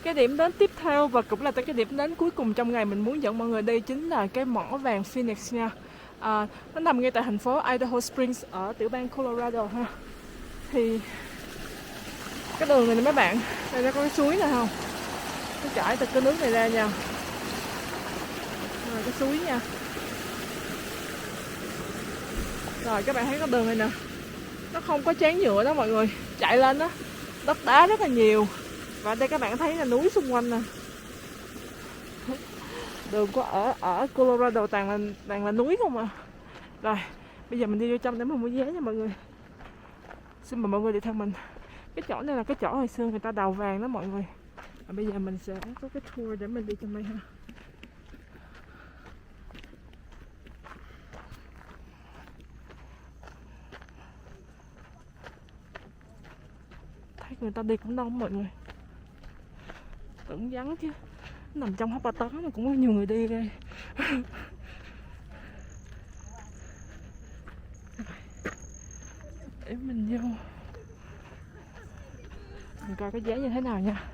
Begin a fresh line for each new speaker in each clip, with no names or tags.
Cái điểm đến tiếp theo và cũng là cái điểm đến cuối cùng trong ngày mình muốn dẫn mọi người đi chính là cái mỏ vàng Phoenix nha. Nó nằm ngay tại thành phố Idaho Springs ở tiểu bang Colorado ha. Thì cái đường này nè mấy bạn, đây nó có cái suối này không? Nó chảy từ cái nước này ra nha. Rồi cái suối nha. Rồi các bạn thấy cái đường này nè, nó không có tráng nhựa đó mọi người, chạy lên đó đất đá rất là nhiều. Và đây các bạn thấy là núi xung quanh nè. Đường của ở Colorado toàn là núi không à. Rồi bây giờ mình đi vô trong để mà mua vé nha mọi người. Xin mời mọi người đi theo mình. Cái chỗ này là cái chỗ hồi xưa người ta đào vàng đó mọi người. Và bây giờ mình sẽ có cái tour để mình đi trong đây ha. Thấy người ta đi cũng đông mọi người. Tưởng vắng chứ, nằm trong hốc ba tấn mà cũng có nhiều người đi đây. Để mình vô mình coi cái giá như thế nào nha.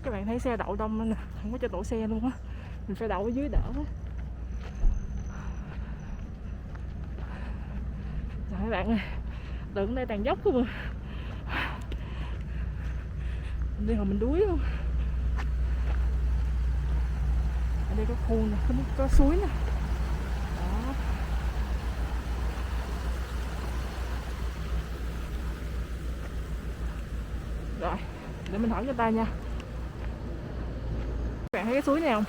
Các bạn thấy xe đậu đông nè, không có cho đổ xe luôn á. Mình phải đậu ở dưới đỡ á. Rồi các bạn ơi, đường đây toàn dốc không à. Mình đi hồi mình đuối luôn. Ở đây có khu nè, có suối nè. Đó. Rồi, để mình hỏi người ta nha. Các bạn thấy cái suối này không?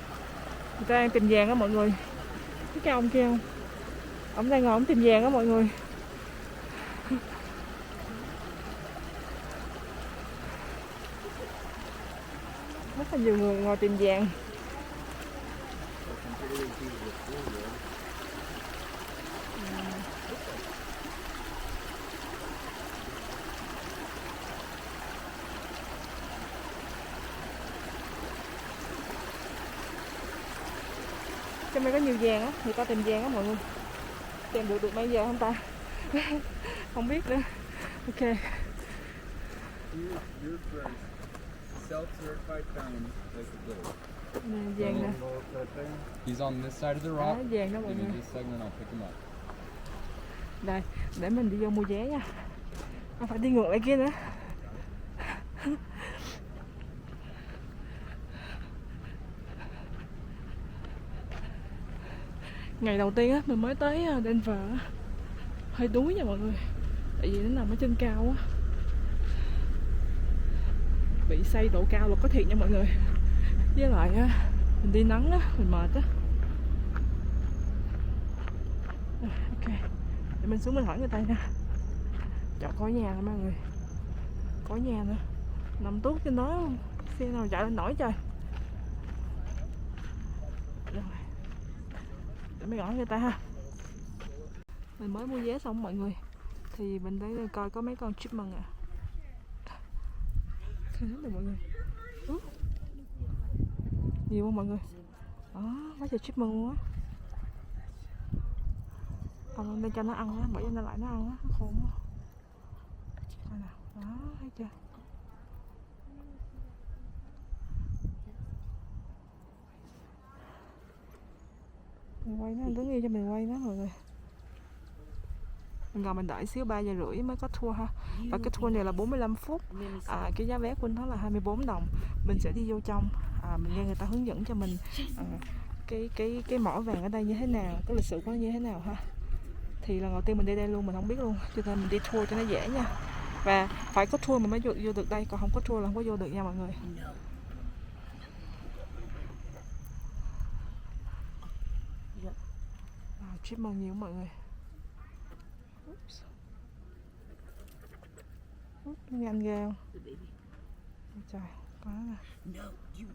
Người ta đang tìm vàng đó mọi người. Thấy cái ông kia không? Ông đang ngồi ông tìm vàng đó mọi người. Rất là nhiều người ngồi tìm vàng. Trong đây có nhiều vàng á, người ta tìm vàng á mọi người. Tìm được mấy giờ không ta? Không biết nữa. Ok. Vàng nè.
He's on this side of the rock.
Vàng đó mọi người. Đây, để mình đi vô mua vé nha. Không phải đi ngược lại kia nữa. Ngày đầu tiên á, mình mới tới Denver á, hơi đuối nha mọi người. Tại vì nó nằm ở trên cao á. Bị xây độ cao là có thiệt nha mọi người. Với lại á, mình đi nắng á, mình mệt á. Ok, để mình xuống mình hỏi người ta nha. Chọn có nhà nè mọi người. Có nhà nữa. Nằm tuốt trên đó, xe nào chạy lên nổi trời. Rồi, để mình hỏi người ta ha. Mình mới mua vé xong mọi người. Thì mình tới coi có mấy con chipmunk à. Thấy được mọi người. Nhiều không mọi người? Đó, quá trời chipmunk luôn á. Ông lên cho nó ăn á, bỏ cho nó lại nó ăn á, nó khôn á. Coi nào, đó, thấy chưa? Mình quay nó, đứng yên cho mình quay nó mọi người. Mình ngồi mình đợi xíu 3 giờ rưỡi mới có tour ha. Và cái tour này là 45 phút. Cái giá vé của nó là 24 đồng. Mình sẽ đi vô trong, mình nghe người ta hướng dẫn cho mình cái mỏ vàng ở đây như thế nào, cái lịch sử của nó như thế nào ha. Thì lần đầu tiên mình đi đây luôn, mình không biết luôn, cho nên mình đi tour cho nó dễ nha. Và phải có tour mình mới vô được đây, còn không có tour là không có vô được nha mọi người. Chipmunk nhiều mọi người. Nhanh ghê không? Trời, có nè.
No, you.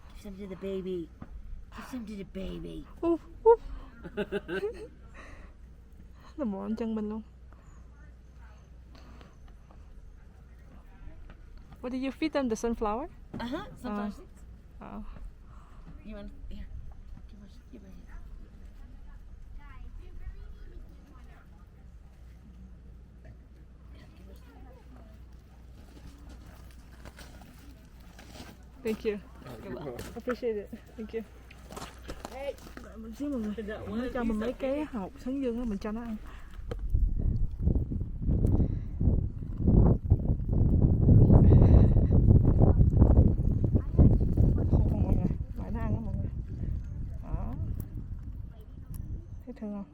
Give some to the baby. Give some to the baby.
Nó bộ lên chân mình luôn. What did you feed them? The sunflower?
Sunflower seeds.
Oh.
You want? Here. Give me.
Thank you. Appreciate it. Thank you. Đợi mình xíu mọi người. Nó cho mình mấy cái hột sắn dương đó, mình cho nó ăn. Khô không mọi người, đợi nó ăn đó mọi người. Đó. Thấy thương không?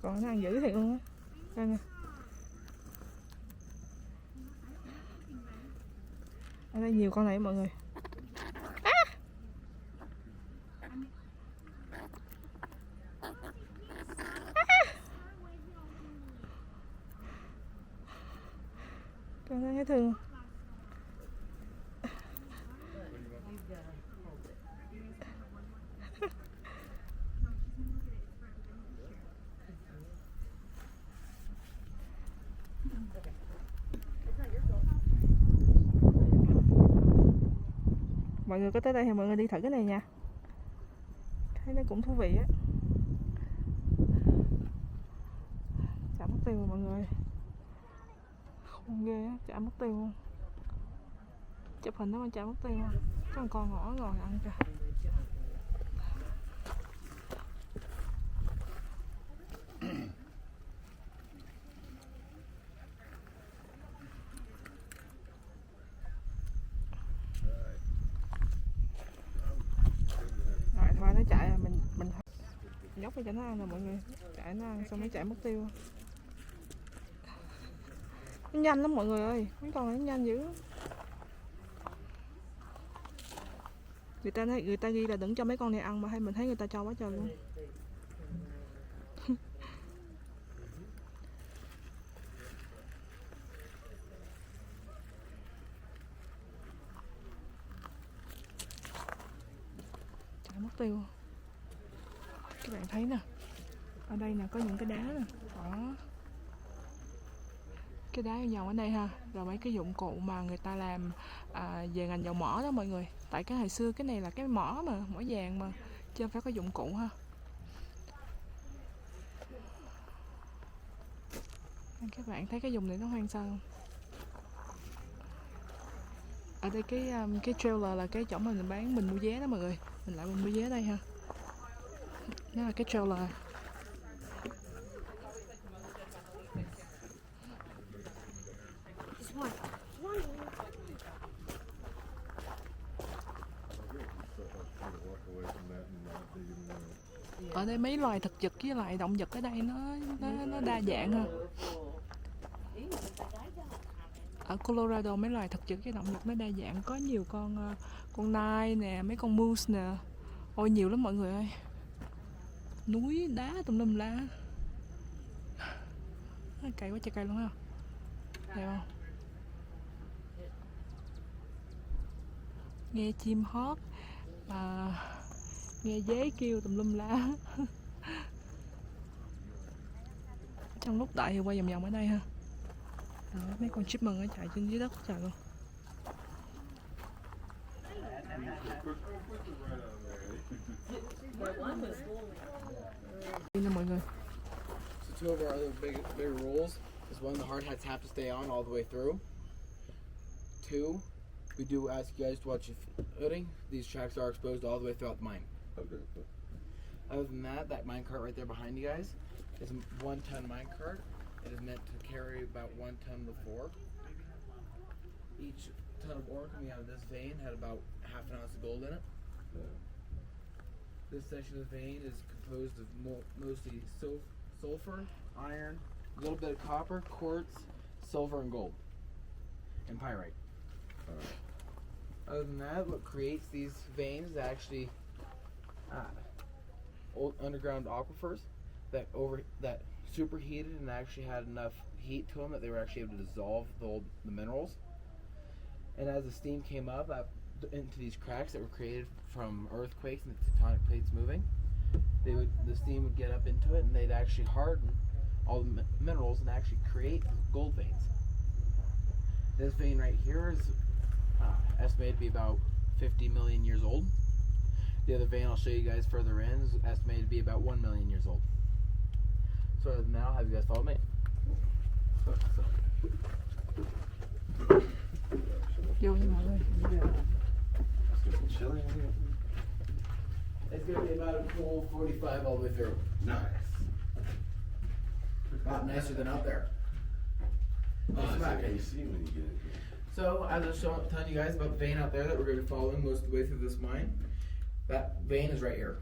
Còn nó ăn dữ thiệt luôn á. Đây nè. Ở đây nhiều con này mọi người. Con thấy thương không? Mọi người có tới đây thì mọi người đi thử cái này nha. Thấy nó cũng thú vị á. Chả mất tiêu mọi người. Không ghê á, chả mất tiêu luôn. Chụp hình nó mà chả mất tiêu luôn. Có con ngõ ngồi ăn kìa. Thôi nó chạy mình nhốt cho nó ăn rồi mọi người, chạy nó ăn xong nó chạy mất tiêu. Nó nhanh lắm mọi người ơi, mấy con này nó nhanh dữ. Người ta ghi là đừng cho mấy con này ăn mà hay mình thấy người ta cho quá trời luôn. Mất tiêu. Các bạn thấy nè, ở đây nè có những cái đá nè, đó, cái đá vòng ở đây ha, rồi mấy cái dụng cụ mà người ta làm về ngành dầu mỏ đó mọi người. Tại cái hồi xưa cái này là cái mỏ mà, mỏ vàng mà, chứ không phải có dụng cụ ha. Các bạn thấy cái vùng này nó hoang sơ không? Ở đây cái trailer là cái chỗ mà mình bán, mình mua vé đó mọi người. Mình lại mình mua vé đây ha. Đó là cái trailer. Ở đây mấy loài thực vật với lại động vật ở đây nó đa dạng ha. Ở Colorado mấy loài thực vật với động vật nó đa dạng, có nhiều con nai nè, mấy con moose nè. Ôi nhiều lắm mọi người ơi. Núi đá tùm lum la. Cày quá trời cày luôn ha. Thấy không? Nghe chim hót, nghe dế kêu tùm lum la. Trong lúc đợi thì quay vòng vòng ở đây ha. Đó, mấy con chipmunk nó chạy trên dưới đất trời luôn. Nè mọi người.
So two of our other big rules is one, the hard hats have to stay on all the way through. Two, we do ask you guys to watch your footing. These tracks are exposed all the way throughout the mine.
Okay.
Other than that mine cart right there behind you guys is a 1-ton mine cart. It is meant to carry about 1 ton before. Each ton of ore coming out of this vein had about half an ounce of gold in it. This section of the vein is composed of mostly sulfur, iron, a little bit of copper, quartz, silver, and gold, and pyrite. Other than that, what creates these veins is actually old underground aquifers that superheated and actually had enough heat to them that they were actually able to dissolve the minerals. And as the steam came up into these cracks that were created from earthquakes and the tectonic plates moving, the steam would get up into it and they'd actually harden all the minerals and actually create gold veins. This vein right here is estimated to be about 50 million years old. The other vein I'll show you guys further in is estimated to be about 1 million years old. So now, have you guys followed me?
Vô nha mọi người.
It's going to be about a full 45 all the way through.
Nice.
A lot nicer than out there.
Oh, it's
Smack.
like AC when you get in here.
So, as I was telling you guys about the vein out there that we're going to be following most of the way through this mine, that vein is right here.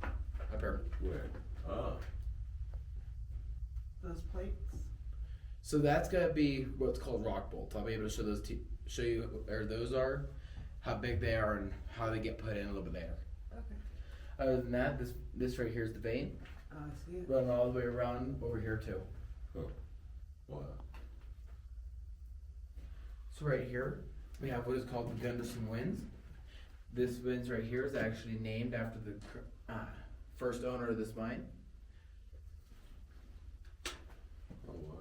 Up here.
Where? Oh.
Those plates.
So that's going to be what's called rock bolts. I'll be able to show those show you where those are, how big they are, and how they get put in a little bit later.
Okay.
Other than that, this right here is the vein.
I see it.
Running all the way around over here too.
Oh. Wow.
So right here, we have what is called the Gunderson Winds. This winds right here is actually named after the first owner of this mine.
Oh, wow.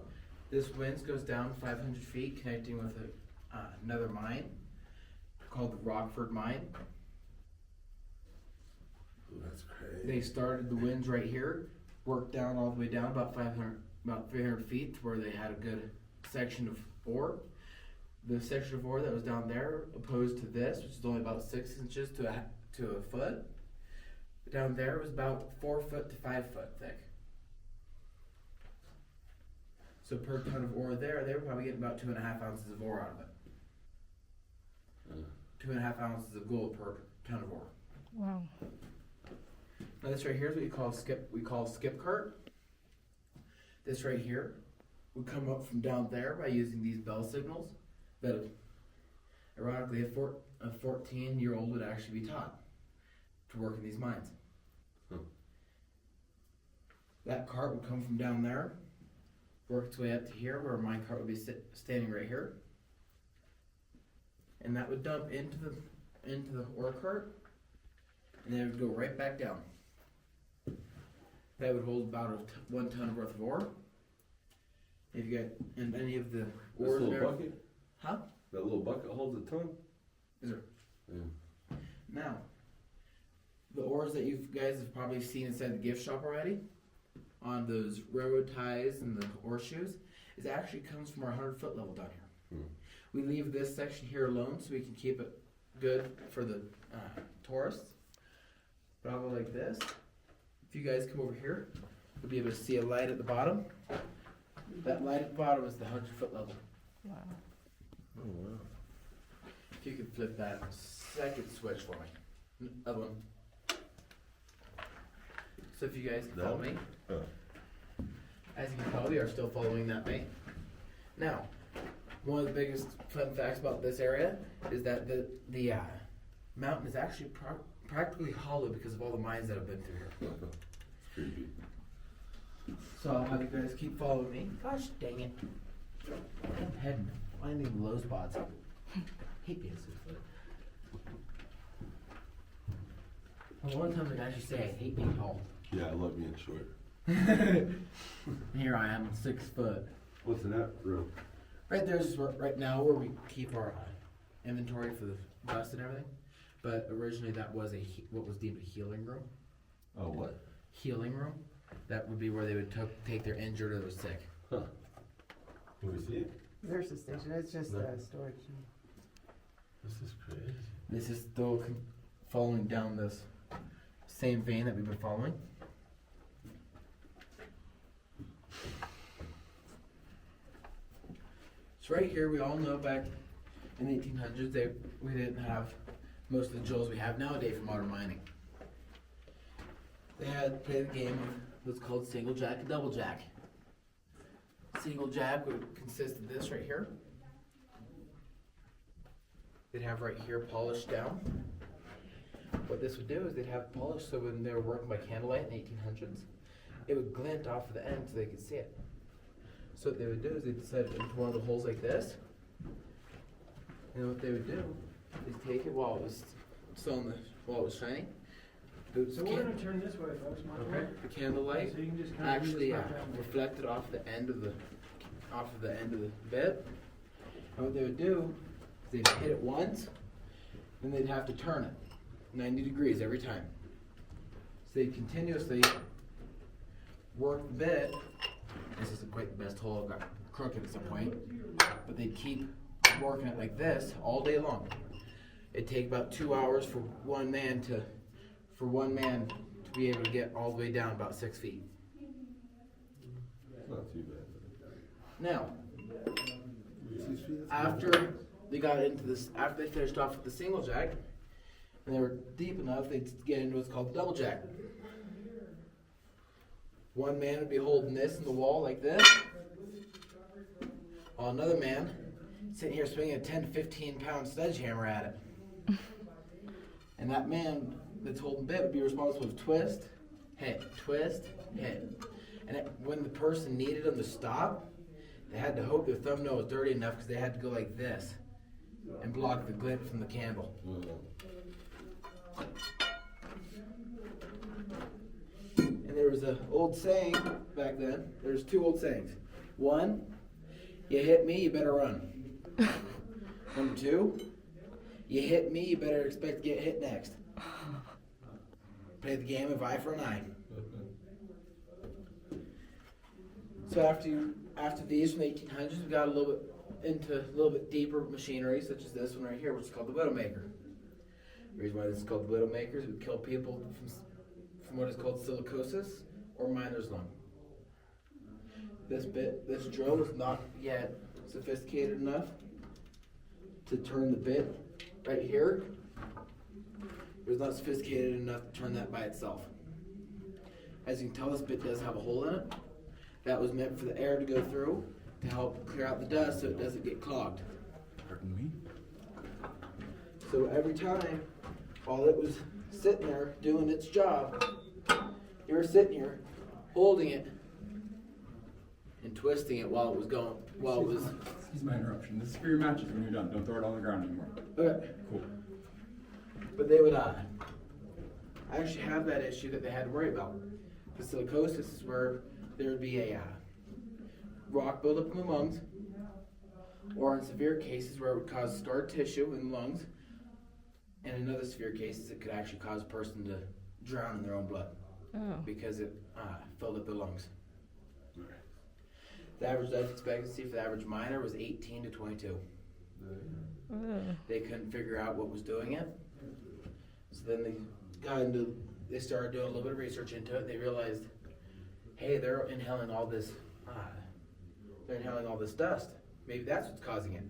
This winds goes down 500 feet, connecting with another mine called the Rockford Mine.
Ooh, that's crazy.
They started the winds right here, worked down all the way down about 300 feet to where they had a good section of ore. The section of ore that was down there, opposed to this, which is only about 6 inches to a foot, down there was about 4 foot to 5 foot thick. So per ton of ore there, they were probably getting about 2.5 ounces of ore out of it. 2.5 ounces of gold per ton of ore.
Wow.
Now this right here is what we call skip cart. This right here would come up from down there by using these bell signals that, ironically, a 14-year-old would actually be taught to work in these mines.
Huh.
That cart would come from down there, work its way up to here, where my cart would be standing right here, and that would dump into the ore cart, and then it would go right back down. That would hold about 1 ton worth of ore. If you got in any of the
This
ores
little
there,
bucket?
huh?
That little bucket holds a ton?
Is there?
Yeah.
Now, the ores that you guys have probably seen inside the gift shop already, on those railroad ties and the horseshoes, is actually comes from our 100-foot level down here. We leave this section here alone so we can keep it good for the tourists. But I'll go like this. If you guys come over here, you'll be able to see a light at the bottom. That light at the bottom is the 100-foot level.
Wow.
Oh, wow.
If you could flip that second switch for me. Other one. So if you guys can follow me. As you can tell, we are still following that vein. Now, one of the biggest fun facts about this area is that the mountain is actually practically hollow because of all the mines that have been through here.
Creepy.
So I'll have you guys keep following me. Gosh dang it. I'm heading finding the low spots. Hate being 6 foot. Well, one time I actually say I hate being tall.
Yeah, I love being short.
Here I am, 6 foot.
What's in that room?
Right there's right now where we keep our inventory for the dust and everything. But originally that was what was deemed a healing room.
Oh, what?
Healing room. That would be where they would take their injured or was sick.
Huh. Can we see it?
Nurse's station, it's just a storage.
This is crazy.
This is still following down this same vein that we've been following. So right here, we all know back in the 1800s, we didn't have most of the jewels we have nowadays for modern mining. They had played the game of what's called single jack and double jack. Single jack would consist of this right here. They'd have right here polished down. What this would do is they'd have polished so when they were working by candlelight in the 1800s, it would glint off of the end so they could see it. So what they would do is they'd set it into one of the holes like this. And what they would do is take it while it was still while it was shining.
So we're gonna turn this way, folks.
Okay. The candlelight
So you can just kind of
actually
use this back down.
reflected off the end of the bit. And what they would do is they'd hit it once, then they'd have to turn it. 90 degrees every time. So they continuously work the bit. This isn't quite the best hole, it got crooked at some point. But they keep working it like this all day long. It'd take about 2 hours for one man to be able to get all the way down about 6 feet.
It's not too bad.
Now,
6 feet?
after they got into this, after they finished off with the single jack, and they were deep enough, they'd get into what's called the double jack. One man would be holding this in the wall like this, while another man sitting here swinging a 10 to 15 pound sledgehammer at it. And that man that's holding bit would be responsible for twist, hit, and when the person needed them to stop, they had to hope their thumbnail was dirty enough because they had to go like this and block the glint from the candle. And there was an old saying back then. There's 2 old sayings. 1, you hit me, you better run. Number 2, you hit me, you better expect to get hit next. Play the game of eye for an eye. So after these from the 1800s, we got a little bit deeper machinery, such as this one right here, which is called the Widowmaker. The reason why this is called the Widowmaker is it would kill people from what is called silicosis or miner's lung. This drill was not yet sophisticated enough to turn the bit right here. It was not sophisticated enough to turn that by itself. As you can tell, this bit does have a hole in it. That was meant for the air to go through to help clear out the dust so it doesn't get clogged.
Pardon me?
So every time, while it was sitting there doing its job, you were sitting here holding it and twisting it while it was going.
Excuse my interruption. This is for your matches when you're done. Don't throw it on the ground anymore.
Okay.
Cool.
But they would actually have that issue that they had to worry about. The silicosis is where there would be a rock buildup in the lungs, or in severe cases where it would cause scarred tissue in the lungs, and in other severe cases it could actually cause a person to drown in their own blood because it filled up their lungs. The average life expectancy for the average miner was 18 to 22. They couldn't figure out what was doing it, so then they started doing a little bit of research into it. They realized, hey, they're inhaling all this dust. Maybe that's what's causing it.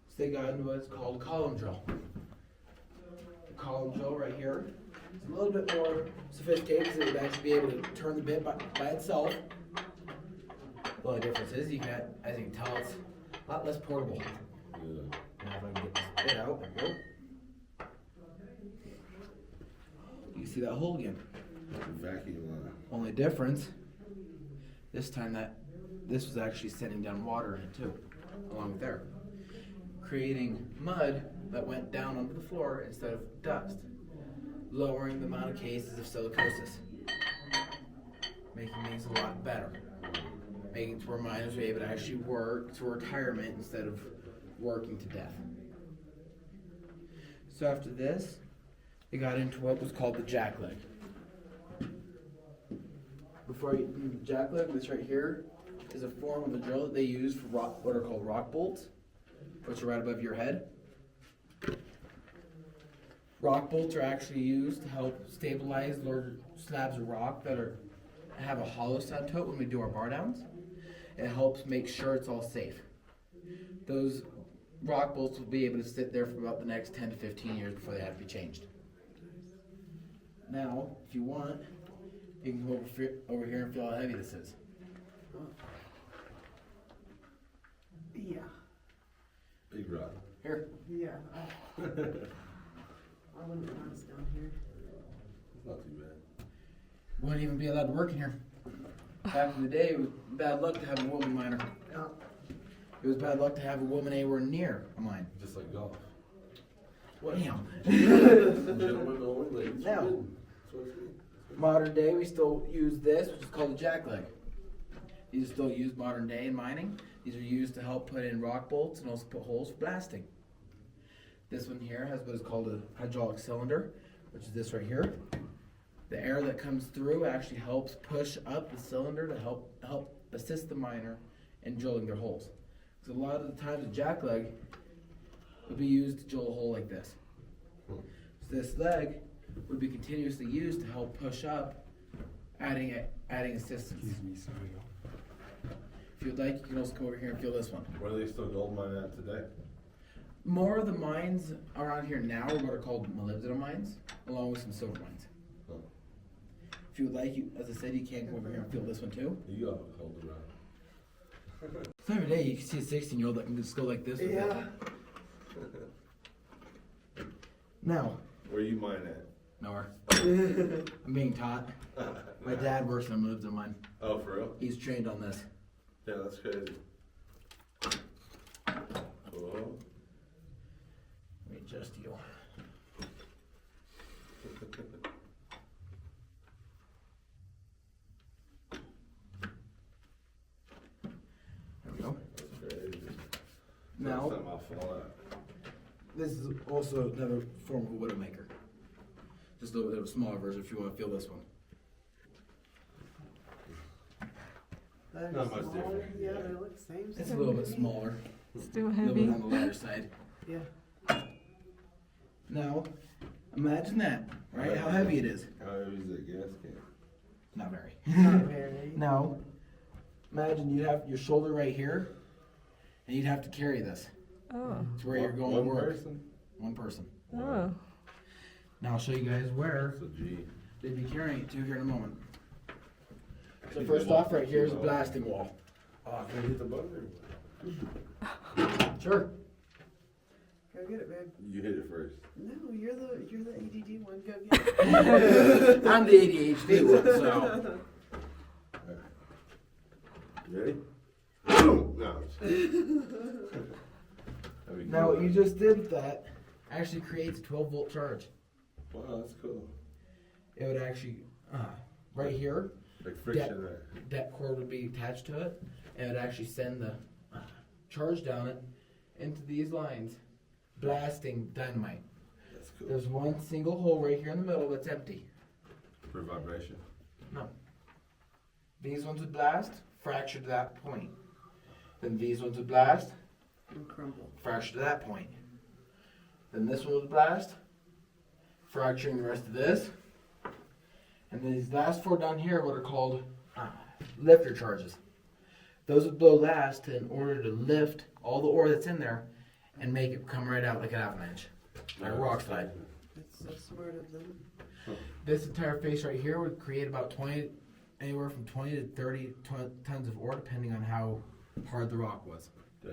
So they got into what's called a column drill. The column drill right here is a little bit more sophisticated because it would actually be able to turn the bit by itself. The only difference is, as you can tell, it's a lot less portable. Now if I can get this bit out, there we go. You can see that hole again.
Vacuum line.
Only difference, this time this was actually sending down water in it too, along with air, creating mud that went down onto the floor instead of dust, lowering the amount of cases of silicosis, making things a lot better, making it to where miners were able to actually work to retirement instead of working to death. So after this, they got into what was called the jackleg. Before you do the jackleg, this right here is a form of a drill that they use for what are called rock bolts, which are right above your head. Rock bolts are actually used to help stabilize large slabs of rock that have a hollow side to it when we do our bar downs. It helps make sure it's all safe. Those rock bolts will be able to sit there for about the next 10 to 15 years before they have to be changed. Now, if you want, you can come over here and feel how heavy this is.
Yeah.
Big rock.
Here.
Yeah. I wouldn't want us down here.
It's not too bad.
Wouldn't even be allowed to work in here. Back in the day, it was bad luck to have a woman miner.
Yeah.
It was bad luck to have a woman anywhere near a mine.
Just like golf.
Damn.
Gentlemen only, ladies
Now.
forbidden. That's what it is.
Modern day, we still use this, which is called a jackleg. These are still used modern day in mining. These are used to help put in rock bolts and also put holes for blasting. This one here has what is called a hydraulic cylinder, which is this right here. The air that comes through actually helps push up the cylinder to help assist the miner in drilling their holes. Because a lot of the times a jackleg would be used to drill a hole like this. So this leg would be continuously used to help push up, adding assistance.
Excuse me, sorry.
If you'd like, you can also come over here and feel this one.
Where are they still gold mining at today?
More of the mines around here now are what are called molybdenum mines, along with some silver mines.
Huh.
If you would like, as I said, you can come over here and feel this one too.
You gotta hold it around.
So every day you can see a 16-year-old that can just go like this. with it. Now,
Where you mine at?
nowhere. I'm being taught. My dad works in a molybdenum mine.
Oh, for real?
He's trained on this.
Yeah, that's crazy. Whoa.
Let me adjust you. There we go.
That's crazy.
Now,
Something I'll fall out.
this is also another form of a widowmaker. Just a little bit of a smaller version if you want to feel this one.
That is
Not much
smaller.
different.
Yeah, they look same.
It's a little bit smaller,
Still
a little
heavy.
bit on the lighter side.
Yeah.
Now, imagine that, right? How heavy it is.
How heavy is that gas can?
Not very.
Not very.
Now, imagine you have your shoulder right here, and you'd have to carry this
Oh.
to where you're going
One
to work.
person?
One person.
Oh.
Now I'll show you guys where
So, gee.
they'd be carrying it to here in a moment. So
Keep
first
it
off,
up.
right here is a
Keep it up.
blasting wall.
Oh, can I hit the button?
Sure.
Go get it, babe.
You hit it first.
No, you're the ADD one. Go get it.
I'm the ADHD one, so.
You ready? No.
Now what you just did with that actually creates a 12-volt charge.
Wow, that's cool.
It would actually, right here,
Like friction there.
that cord would be attached to it, and it would actually send the charge down it into these lines, blasting dynamite.
That's cool.
There's one single hole right here in the middle that's empty.
For vibration.
No. These ones would blast, fracture to that point. Then these ones would blast,
And crumble.
fracture to that point. Then this one would blast, fracturing the rest of this. And then these last four down here are what are called lifter charges. Those would blow last in order to lift all the ore that's in there and make it come right out like an avalanche, like a rock slide.
That's so smart of them.
This entire face right here would create about anywhere from 20 to 30 tons of ore, depending on how hard the rock was.
Yeah.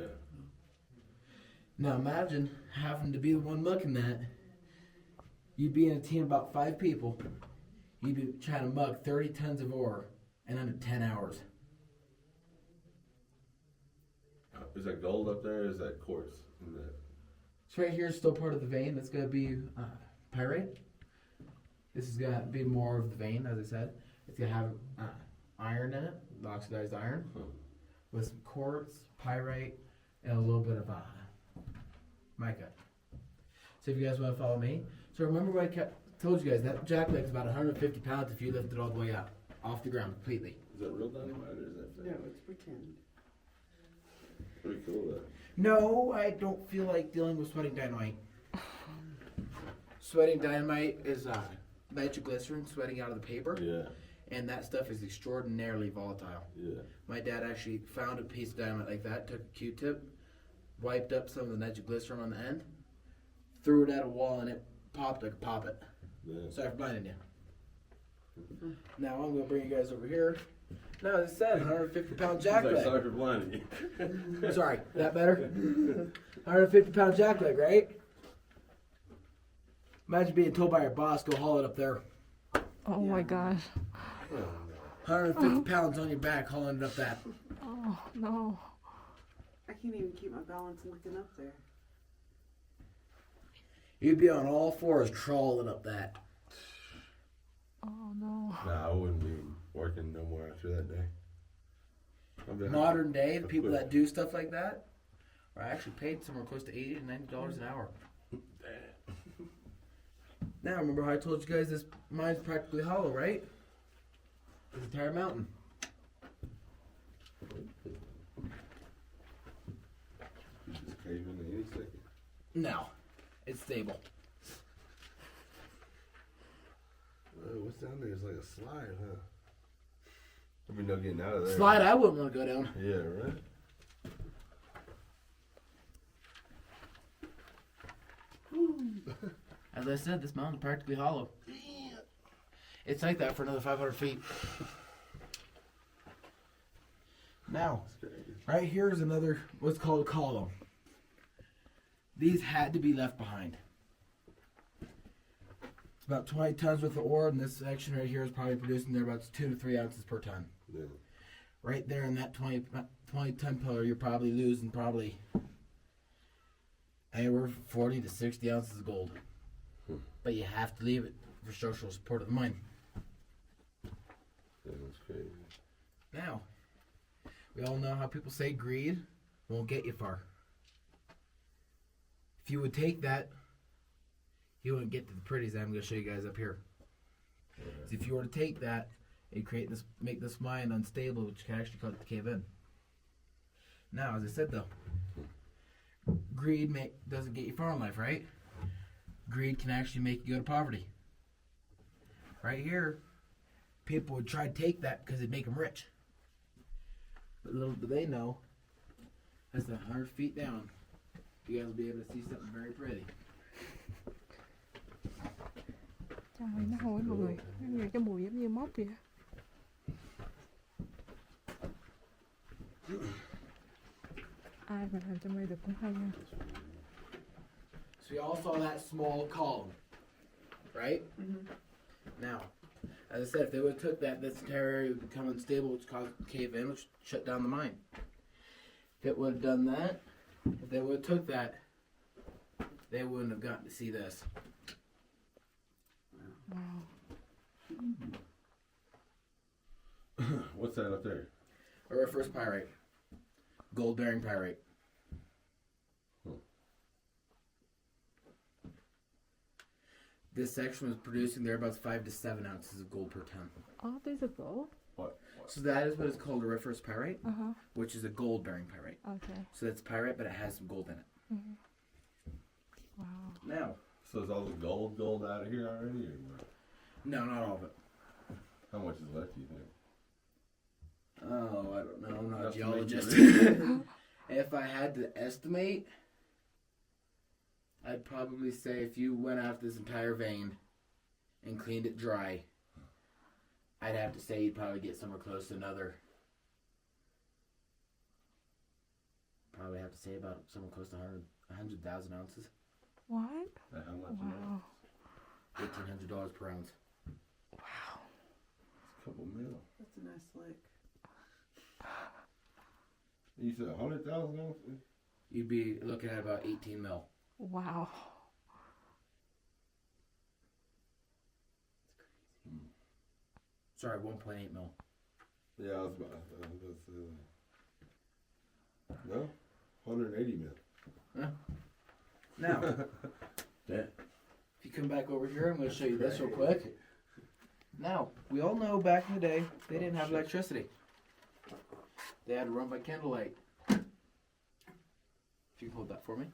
Now imagine having to be the one looking at. You'd be in a team of about 5 people. You'd be trying to mug 30 tons of ore in under 10 hours.
Is that gold up there or is that quartz? In that?
So right here is still part of the vein. That's going to be pyrite. This is going to be more of the vein, as I said. It's going to have iron in it, oxidized iron, with some quartz, pyrite, and a little bit of mica. So if you guys want to follow me. So remember what I told you guys, that jackleg is about 150 pounds if you lift it all the way up, off the ground completely.
Is that real dynamite or is that fake?
No, it's pretend.
Pretty cool though.
No, I don't feel like dealing with sweating dynamite. Sweating dynamite is nitroglycerin sweating out of the paper,
Yeah.
and that stuff is extraordinarily volatile.
Yeah.
My dad actually found a piece of dynamite like that, took a Q-tip, wiped up some of the nitroglycerin on the end, threw it at a wall, and it popped like a poppet.
Yeah.
Sorry for blinding you. Now I'm going to bring you guys over here. Now, as I said, 150-pound
He's like,
jackleg.
sorry for blinding you.
Sorry, that better? 150-pound jackleg, right? Imagine being told by your boss, go haul it up there.
Oh my gosh.
150 pounds on your back hauling it up that.
Oh no.
I can't even keep my balance looking up there.
You'd be on all fours crawling up that.
Oh no.
Nah, I wouldn't be working no more after that day.
Modern day, the people that do stuff like that are actually paid somewhere close to $80 to $90 an hour. Now, remember how I told you guys this mine's practically hollow, right? This entire mountain.
You just cave in any second.
No, it's stable.
What's down there? It's like a slide, huh?
I mean, no getting out of there.
Slide, I wouldn't want to go down.
Yeah, right.
As I said, this mountain's practically hollow. It's like that for another 500 feet. Now, right here is another, what's called a column. These had to be left behind. It's about 20 tons worth of ore, and this section right here is probably producing there about 2 to 3 ounces per ton.
Yeah.
Right there in that 20 ton pillar, you're probably losing probably anywhere from 40 to 60 ounces of gold. But you have to leave it for structural support of the mine.
Yeah, that's crazy.
Now, we all know how people say greed won't get you far. If you would take that, you wouldn't get to the pretties that I'm going to show you guys up here. So if you were to take that and make this mine unstable, which can actually cause it to cave in. Now, as I said though, greed doesn't get you far in life, right? Greed can actually make you go to poverty. Right here, people would try to take that because it'd make them rich. But little do they know, that's 100 feet down. You guys will be able to see something very pretty.
Trời, nó hôi mọi người. Nó nghe cái mùi giống như mốc vậy. Ai mà làm cho mày được cũng hay nha.
So you all saw that small column, right? Now, as I said, if they would have took that, this entire area would become unstable, which caused it to cave in, which shut down the mine. If it would have done that, if they would have took that, they wouldn't have gotten to see this.
Wow.
What's that up there?
Or our first pyrite. Gold-bearing pyrite. This section was producing thereabouts 5 to 7 ounces of gold per ton.
Oh, there's a gold.
What?
So that is what is called a auriferous pyrite,
Uh-huh.
which is a gold-bearing pyrite.
Okay.
So that's pyrite, but it has some gold in it.
Mhm. Wow.
Now,
So is all the gold out of here already, or what?
no, not all of it.
How much is left, do you think?
Oh, I don't know. I'm not a
Enough to make
geologist.
you
If I had to estimate, I'd probably say if you went out this entire vein and cleaned it dry, I'd have to say you'd probably get somewhere close to another. Probably have to say about somewhere close to 100,000 ounces.
What?
How much?
Wow.
$1,800 per ounce.
Wow.
A couple mil.
That's a nice lick.
You said 100,000 ounces?
You'd be looking at about 18 mil.
Wow.
Sorry, 1.8 mil.
Yeah, I was about to say that. No? 180 mil.
Now, if you come back over here, I'm going to show you this real quick. Now, we all know back in the day, they didn't have electricity. They had to run by candlelight. If you can hold that for me.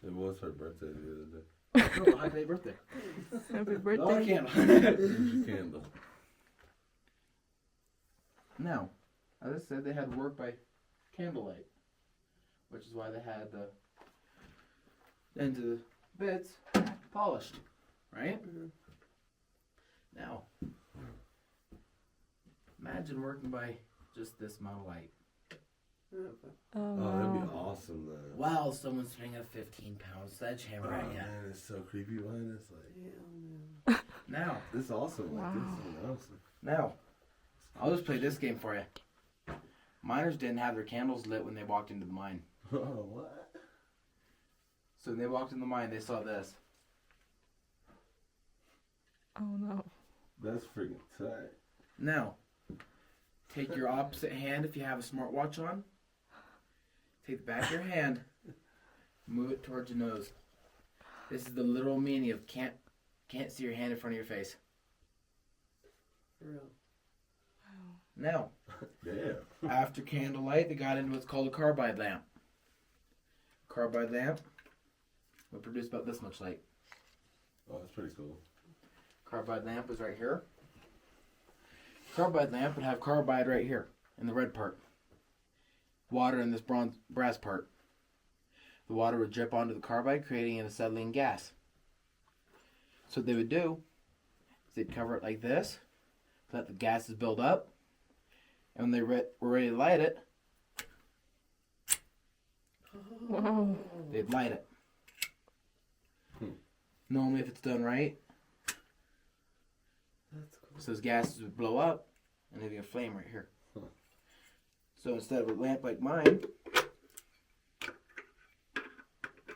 It was her birthday the other day.
Oh, happy birthday.
Happy
Another
birthday.
candle.
Candle.
Now, as I said, they had to work by candlelight, which is why they had the ends of the bits polished, right? Now, imagine working by just this amount of light.
Oh,
Oh, that'd be
wow.
awesome, man.
While someone's swinging a 15-pound sledgehammer at you.
Man, it's so creepy behind us. Like,
Now,
this is awesome. Like, this
Wow.
is awesome.
now, I'll just play this game for you. Miners didn't have their candles lit when they walked into the mine.
Oh, what?
So when they walked in the mine, they saw this.
Oh no.
That's freaking tight.
Now, take your opposite hand if you have a smartwatch on. Take the back of your hand, move it towards your nose. This is the literal meaning of can't see your hand in front of your face.
For real.
Now,
Damn.
after candlelight, they got into what's called a carbide lamp. Carbide lamp will produce about this much light.
Oh, that's pretty cool.
Carbide lamp is right here. Carbide lamp would have carbide right here in the red part. Water in this brass part. The water would drip onto the carbide, creating an acetylene gas. So what they would do is they'd cover it like this, let the gases build up, and when they were ready to light it,
Wow.
they'd light it. Normally, if it's done right,
That's cool.
so those gases would blow up, and there'd be a flame right here. So instead of a lamp like mine,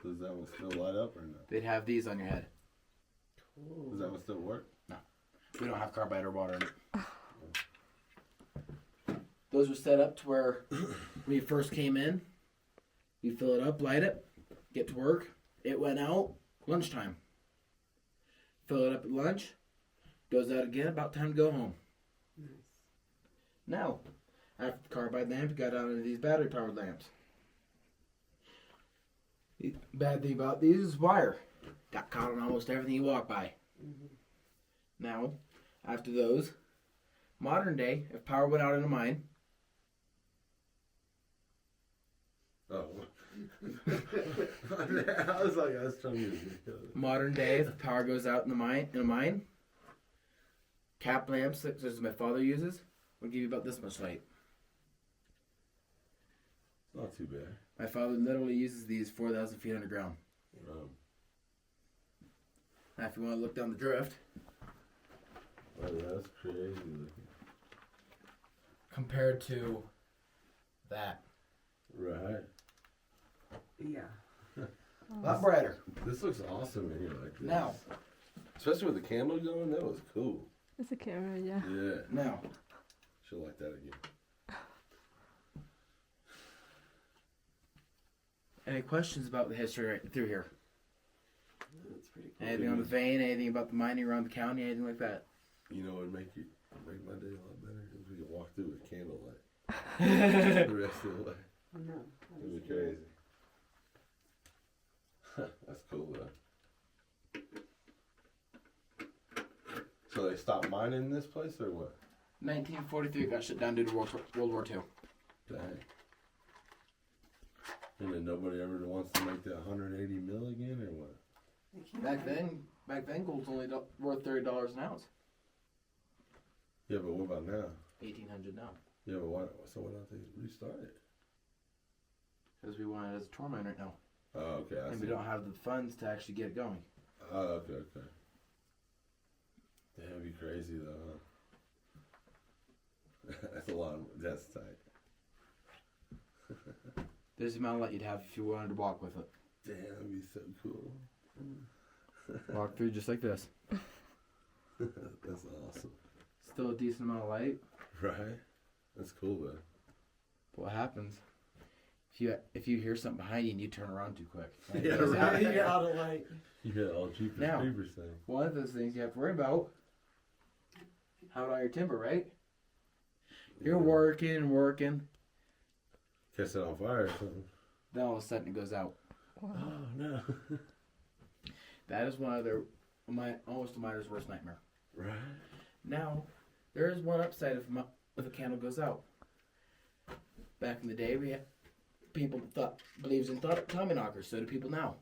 Does that one still light up or not?
they'd have these on your head.
Does that one still work?
We don't have carbide or water in it. Those were set up to where when you first came in, you fill it up, light it, get to work. It went out lunchtime. Fill it up at lunch, goes out again, about time to go home.
Nice.
Now, after the carbide lamp, you got out into these battery powered lamps. The bad thing about these is wire. Got caught on almost everything you walk by. Now, after those, modern day, if power went out in a mine,
Oh. I was trying to get
modern day, if power goes out in a mine, cap lamps, such as my father uses, will give you about this much light.
Not too bad.
My father literally uses these 4,000 feet underground. Now, if you want to look down the drift,
Oh, that's crazy looking.
compared to that,
Right.
Yeah.
a lot brighter.
This looks awesome in here like this.
Now,
Especially with the candle going, that was cool.
It's a camera, yeah.
Yeah.
now,
She'll like that again.
any questions about the history right through here?
That's pretty cool.
Anything on the vein, anything about the mining around the county, anything like that?
You know, it'd make my day a lot better if we could walk through with candlelight the rest of the way.
No.
It'd be crazy. That's cool though. So they stopped mining in this place or what?
1943 got shut down due to World War II.
Dang. And then nobody ever wants to make that 180 mil again or what?
Back then, gold's only worth $30 an ounce.
Yeah, but what about now?
1,800 now.
Yeah, but why? So why don't they restart it?
Because we want it as a tour mine right now.
Oh, okay. I
And
see.
we don't have the funds to actually get it going.
Oh, okay. That'd be crazy though. Huh? That's a lot. That's tight.
There's the amount of light you'd have if you wanted to walk with it.
Damn, that'd be so cool.
Walk through just like this.
That's awesome.
Still a decent amount of light.
Right? That's cool though.
But what happens if you hear something behind you and you turn around too quick? Right?
Yeah,
Because
right.
You're out of light.
You got all Jeepers
Now.
Creepers thing.
one of those things you have to worry about, how about your timber, right? You're working and working,
Catch it on fire or something.
then all of a sudden it goes out.
Oh no.
That is almost a miner's worst nightmare.
Right?
Now, there is one upside if a candle goes out. Back in the day, people believes in Tommy knockers. So do people now.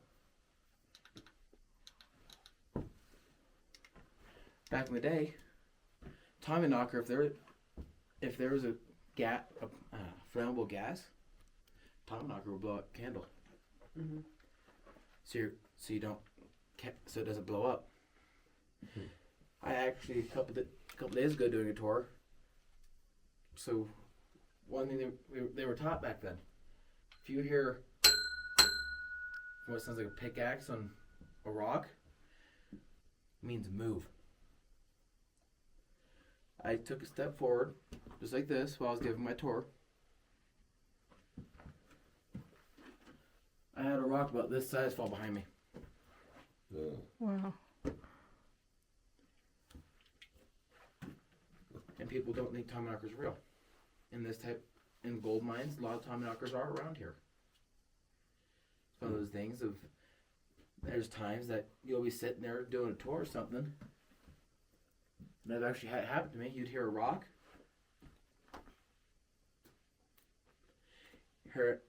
Back in the day, Tommy knocker, if there was a flammable gas, Tommy knocker would blow up a candle.
Mm-hmm.
So it doesn't blow up. I actually a couple days ago doing a tour. So one thing they were taught back then, if you hear what sounds like a pickaxe on a rock, it means move. I took a step forward, just like this, while I was giving my tour. I had a rock about this size fall behind me.
Wow.
And people don't think Tommyknockers are real. In gold mines, a lot of Tommyknockers are around here. It's one of those things of, there's times that you'll be sitting there doing a tour or something. And that actually had happened to me. You'd hear a rock. Hear it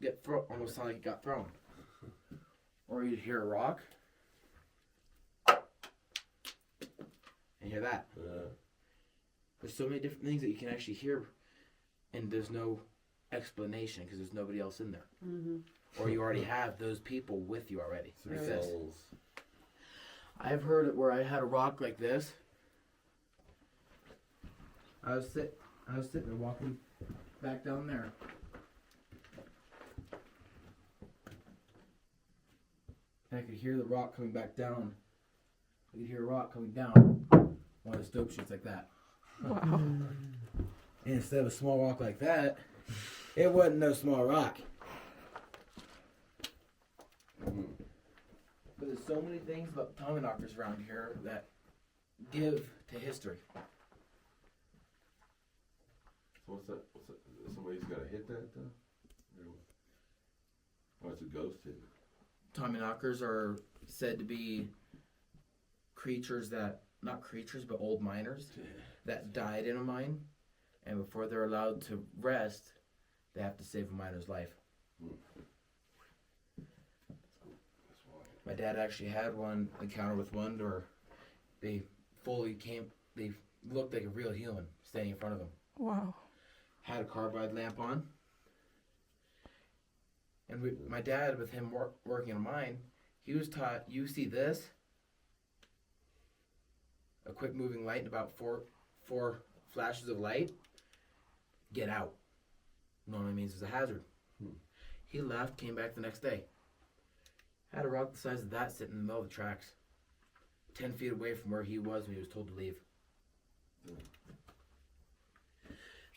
get thrown, almost sound like it got thrown. Or you'd hear a rock. And hear that. There's so many different things that you can actually hear, and there's no explanation because there's nobody else in there. Or you already have those people with you already. Like this. I've heard it where I had a rock like this. I was sitting there walking back down there. And I could hear the rock coming back down. I could hear a rock coming down. One of the stope shoots like that.
Wow.
And instead of a small rock like that, it wasn't no small rock. But there's so many things about Tommyknockers around here that give to history.
So what's that? Somebody's got to hit that though? Oh, it's a ghost hitting.
Tommyknockers are said to be creatures that, not creatures, but old miners that died in a mine, and before they're allowed to rest, they have to save a miner's life. My dad actually had one encounter with one where they looked like a real human standing in front of him.
Wow.
Had a carbide lamp on. And my dad, with him working in a mine, he was taught, you see this, a quick moving light, about four flashes of light, get out. Normally means it's a hazard. He left, came back the next day. Had a rock the size of that sitting in the middle of the tracks, 10 feet away from where he was when he was told to leave.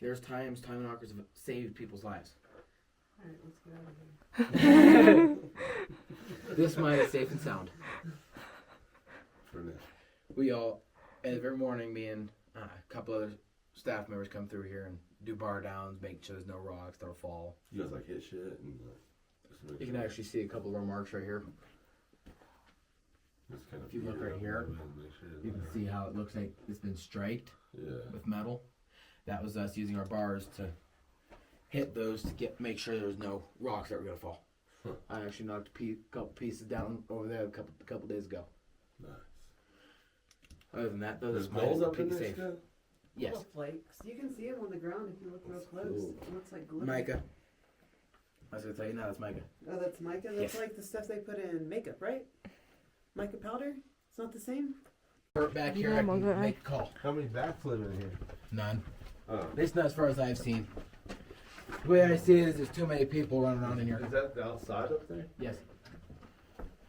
There's times Tommyknockers have saved people's lives.
Alright, let's get out of here.
This mine is safe and sound.
For now.
We all, every morning, me and a couple other staff members come through here and do bar downs, make sure there's no rocks that'll fall.
You guys like hit shit and just make
You can
sure.
actually see a couple of our marks right here.
Just kind of
if you look
feel it
right
up
here,
a little bit and make sure it's
You can
not-
see how it looks like it's been striked
Yeah.
with metal. That was us using our bars to hit those to make sure there was no rocks that were gonna fall.
Huh.
I actually knocked a couple pieces down over there a couple days ago.
Nice.
Other than that, though,
There's
this mine is
gold up in
completely
there
safe.
still?
Yes,
Little flakes. You can see them on the ground if you look real
That's
close.
cool.
It looks like glitter.
mica. I was gonna tell you now, it's mica.
Oh, that's mica? That's
Yes.
like the stuff they put in makeup, right? Mica powder? It's not the same?
Hurt back here,
Yeah,
I
my
can
guy.
make a call.
How many bats live in here?
None.
Oh.
At least not as far as I've seen. The way I see it is there's too many people running around in here.
Is that the outside up there?
Yes.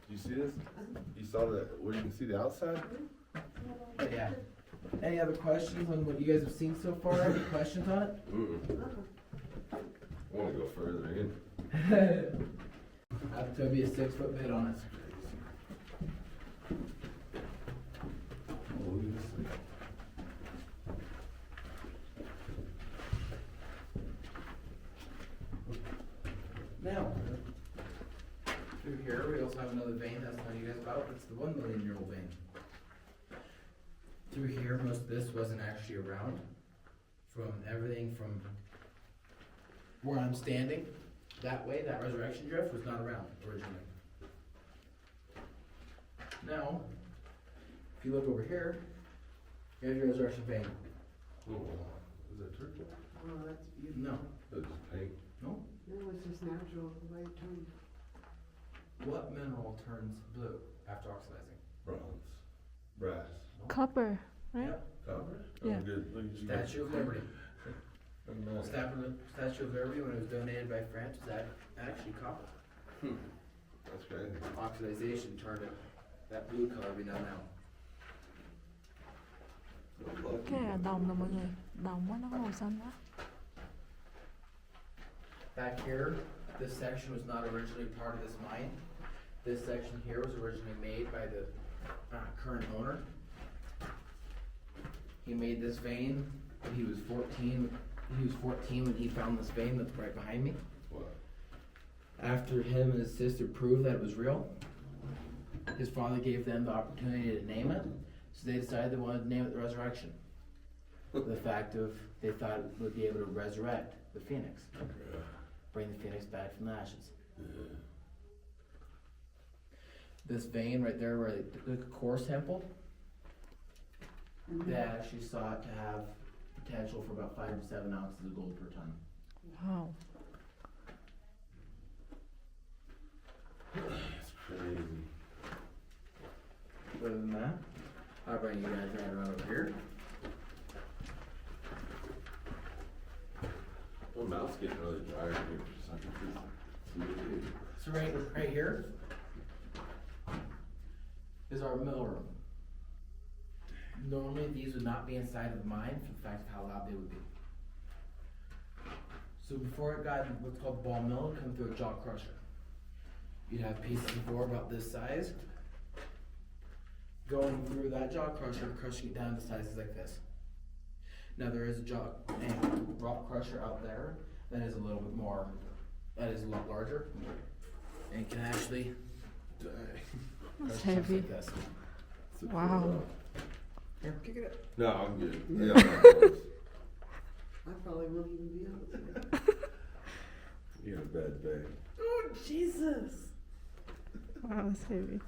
You see this? You saw that where you can see the outside?
But yeah. Any other questions on what you guys have seen so far? Any questions on it?
I want to go further in.
Have to be a 6-foot bid on it. Now, through here we also have another vein that's telling you guys about. It's the 1 million year old vein. Through here, most of this wasn't actually around. From everything from where I'm standing, that way, that resurrection drift was not around originally. Now, if you look over here, here's your resurrection vein.
Oh, wow. Is that turquoise?
Oh, that's beautiful.
No.
That's just paint.
No.
No, it's just natural, the way it turned.
What mineral turns blue after oxidizing?
Bronze. Brass.
Copper, right?
Yep.
Copper?
Yeah.
Oh, good. Look at you.
Statue of Liberty.
And,
Statue of Liberty, when it was donated by France, was actually copper.
That's crazy.
Oxidization turned it that blue color we know now.
Cái này là đồng nè mọi người. Đồng á, nó có màu xanh á.
Back here, this section was not originally part of this mine. This section here was originally made by the current owner. He made this vein when he was 14. He was 14 when he found this vein that's right behind me.
What?
After him and his sister proved that it was real, his father gave them the opportunity to name it, so they decided they wanted to name it the Resurrection. The fact of they thought it would be able to resurrect the phoenix, bring the phoenix back from the ashes. This vein right there where the core sample, they actually saw it to have potential for about 5 to 7 ounces of gold per ton.
Wow.
That's crazy.
Other than that, I'll bring you guys right around over here.
My mouth's getting really dry here for some reason.
So right here is our mill room. Normally these would not be inside of the mine for the fact of how loud they would be. So before it got what's called the ball mill, it would come through a jaw crusher. You'd have pieces of ore about this size going through that jaw crusher, crushing it down to sizes like this. Now there is a jaw and rock crusher out there that is a little bit more, that is a lot larger, and can actually
That's
crush chunks
heavy.
like this.
Wow.
Here, kick it up.
No, I'm good. Yeah.
I probably won't even be able to.
You're in a bad day.
Oh, Jesus.
Wow, that's heavy.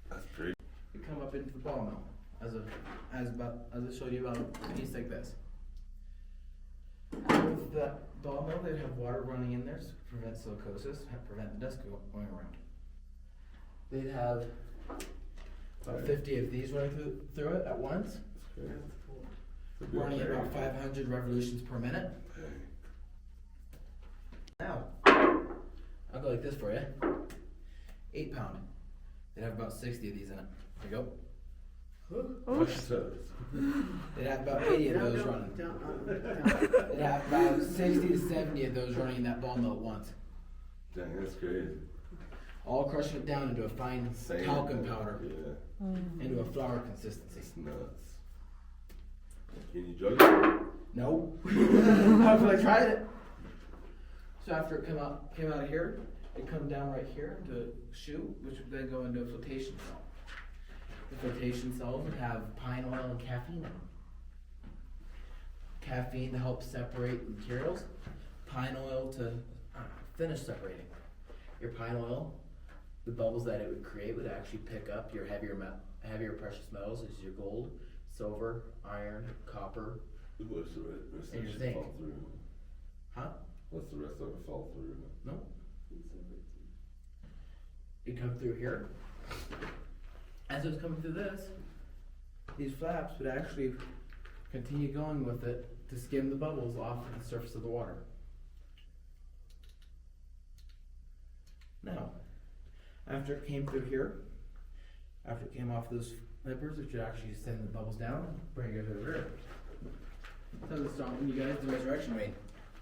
That's pretty.
You come up into the ball mill as I showed you about a piece like this. With the ball mill, they'd have water running in there to prevent silicosis, prevent the dust going around. They'd have about 50 of these running through it at once, running at about 500 revolutions per minute. Now, I'll go like this for you. 8 pound. They'd have about 60 of these in it. There you go.
Oops.
They'd have about 80 of those running. They'd have about 60 to 70 of those running in that ball mill at once.
Dang, that's crazy.
All crushing it down into a fine
Same.
talcum powder,
Yeah,
into a flour consistency.
it's nuts. Can you jug it?
No. After I tried it. So after it came out of here, it come down right here into a chute, which would then go into a flotation cell. The flotation cells would have pine oil and caffeine in them. Caffeine to help separate the materials, pine oil to finish separating. Your pine oil, the bubbles that it would create would actually pick up your heavier precious metals, as your gold, silver, iron, copper.
What's the rest
And
of
your
it
zinc.
fall through?
Huh?
What's the rest of it fall through?
No. It come through here. As it was coming through this, these flaps would actually continue going with it to skim the bubbles off of the surface of the water. Now, after it came through here, after it came off those flippers, which would actually send the bubbles down, bring it over here. So this is on you guys, the resurrection vein.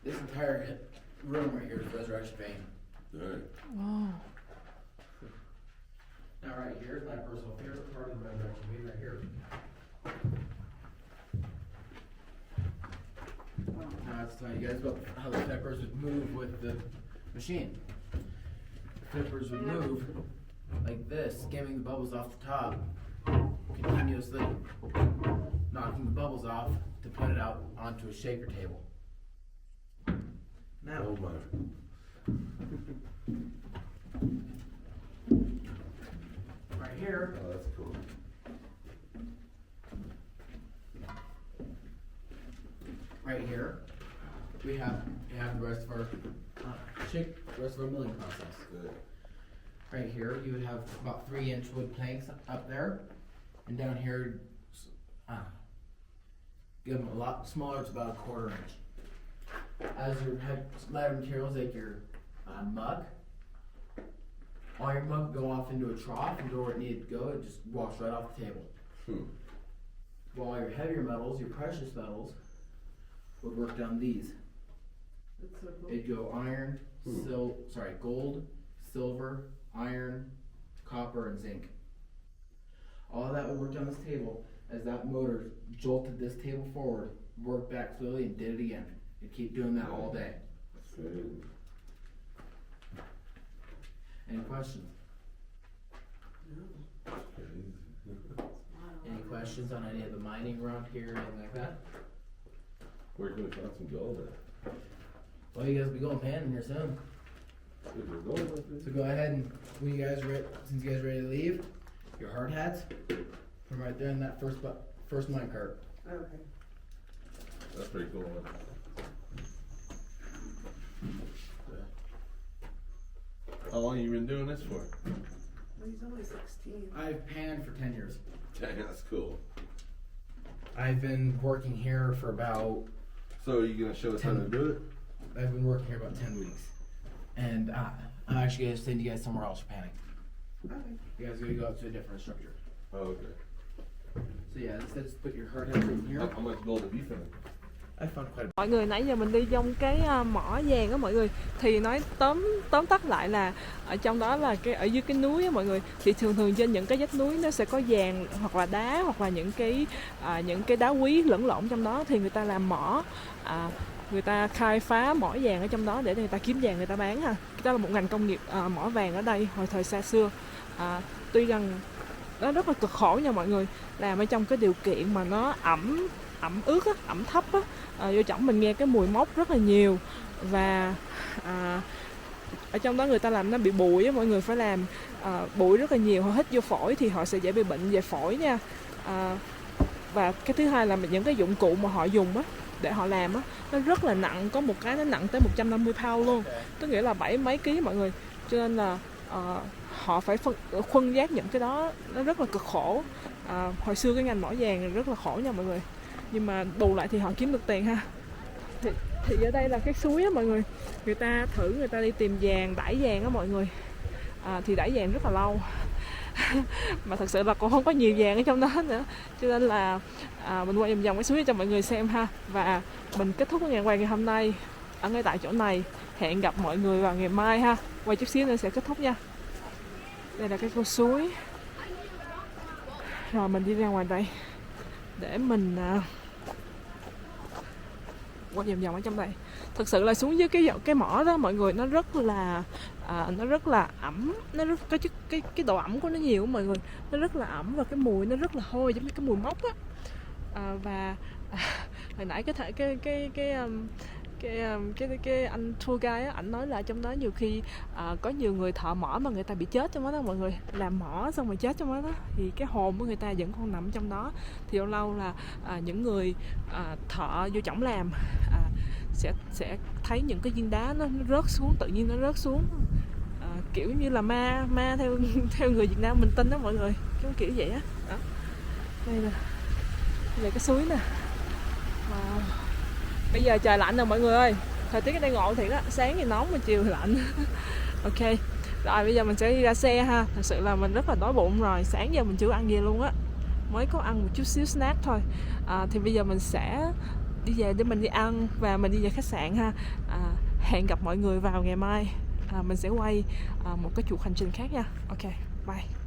This entire room right here is the resurrection vein.
Alright.
Wow.
Now right here is my personal favorite part of the resurrection vein right here. Now let's tell you guys about how the flippers would move with the machine. The flippers would move like this, skimming the bubbles off the top, continuously knocking the bubbles off to put it out onto a shaker table. Now,
Oh my.
right here,
Oh, that's cool.
right here, we have the rest of our the rest of our milling process.
Good.
Right here, you would have about 3-inch wood planks up there, and down here, give them a lot smaller. It's about a 1/4 inch. As your lighter materials like your mug, all your mug go off into a trough and go where it needed to go. It just walks right off the table. while your heavier metals, your precious metals, would work down these.
That's so cool.
It'd go iron, gold, silver, iron, copper, and zinc. All of that would work down this table as that motor jolted this table forward, worked back slowly, and did it again. It'd keep doing that all day.
Crazy.
Any questions? Any questions on any of the mining around here or anything like that?
Where can we find some gold at?
Well, you guys will be going panning here soon.
Is there gold up there?
So go ahead and when you guys since you guys are ready to leave, your hard hats, put them right there in that first mine cart.
Okay.
That's pretty cool. How long you been doing this for?
Well, he's only 16.
I've panned for 10 years.
Dang, that's cool.
I've been working here for about,
So are you gonna show us how to do it?
I've been working here about 10 weeks. And I'm actually going to send you guys somewhere else for panning.
Okay.
You guys are going to go up to a different structure.
Oh, okay.
So yeah, instead just put your hard hat in here.
How much gold have you found?
I found quite a
Mọi người, nãy giờ mình đi trong cái mỏ vàng á mọi người, thì nói tóm tắt lại là ở trong đó là ở dưới cái núi á mọi người, thì thường trên những cái vách núi nó sẽ có vàng hoặc là đá hoặc là những cái đá quý lẫn lộn trong đó, thì người ta làm mỏ, người ta khai phá mỏ vàng ở trong đó để người ta kiếm vàng người ta bán ha. Đó là một ngành công nghiệp mỏ vàng ở đây hồi thời xa xưa. Tuy rằng nó rất là cực khổ nha mọi người, làm ở trong cái điều kiện mà nó ẩm ướt á, ẩm thấp á, vô trong mình nghe cái mùi mốc rất là nhiều, và ở trong đó người ta làm nó bị bụi á mọi người, phải làm bụi rất là nhiều, họ hít vô phổi thì họ sẽ dễ bị bệnh về phổi nha. Và cái thứ hai là những cái dụng cụ mà họ dùng á để họ làm á, nó rất là nặng, có một cái nó nặng tới 150 pound luôn, tức nghĩa là 70 mấy ký mọi người, cho nên là họ phải khuân vác những cái đó, nó rất là cực khổ. Hồi xưa cái ngành mỏ vàng rất là khổ nha mọi người, nhưng mà bù lại thì họ kiếm được tiền ha. Thì ở đây là cái suối á mọi người, người ta đi tìm vàng, đãi vàng á mọi người, thì đãi vàng rất là lâu mà thật sự là cũng không có nhiều vàng ở trong đó nữa, cho nên là mình quay vòng cái suối cho mọi người xem ha. Và mình kết thúc cái ngày quay ngày hôm nay ở ngay tại chỗ này, hẹn gặp mọi người vào ngày mai ha, quay chút xíu nữa sẽ kết thúc nha. Đây là cái con suối, rồi mình đi ra ngoài đây để mình quay vòng ở trong đây. Thực sự là xuống dưới cái mỏ đó mọi người, nó rất là ẩm, nó rất có cái độ ẩm của nó nhiều mọi người, nó rất là ẩm và cái mùi nó rất là hôi, giống như cái mùi mốc á. Và hồi nãy cái anh tour guide á, ảnh nói là trong đó nhiều khi có nhiều người thợ mỏ mà người ta bị chết trong đó mọi người, làm mỏ xong rồi chết trong đó, thì cái hồn của người ta vẫn còn nằm trong đó. Thì lâu lâu là những người thợ vô trỏng làm sẽ thấy những cái viên đá nó rớt xuống, tự nhiên nó rớt xuống, kiểu như là ma theo người Việt Nam mình tin đó mọi người, cái kiểu vậy á. Đây là cái suối nè. Bây giờ trời lạnh rồi mọi người ơi, thời tiết ở đây ngộ thiệt á, sáng thì nóng mà chiều thì lạnh. Ok, rồi bây giờ mình sẽ đi ra xe ha. Thật sự là mình rất là đói bụng rồi, sáng giờ mình chưa ăn gì luôn á, mới có ăn một chút xíu snack thôi. Thì bây giờ mình sẽ đi về để mình đi ăn và mình đi về khách sạn ha. Hẹn gặp mọi người vào ngày mai, mình sẽ quay một cái chuỗi hành trình khác nha. Ok, bye.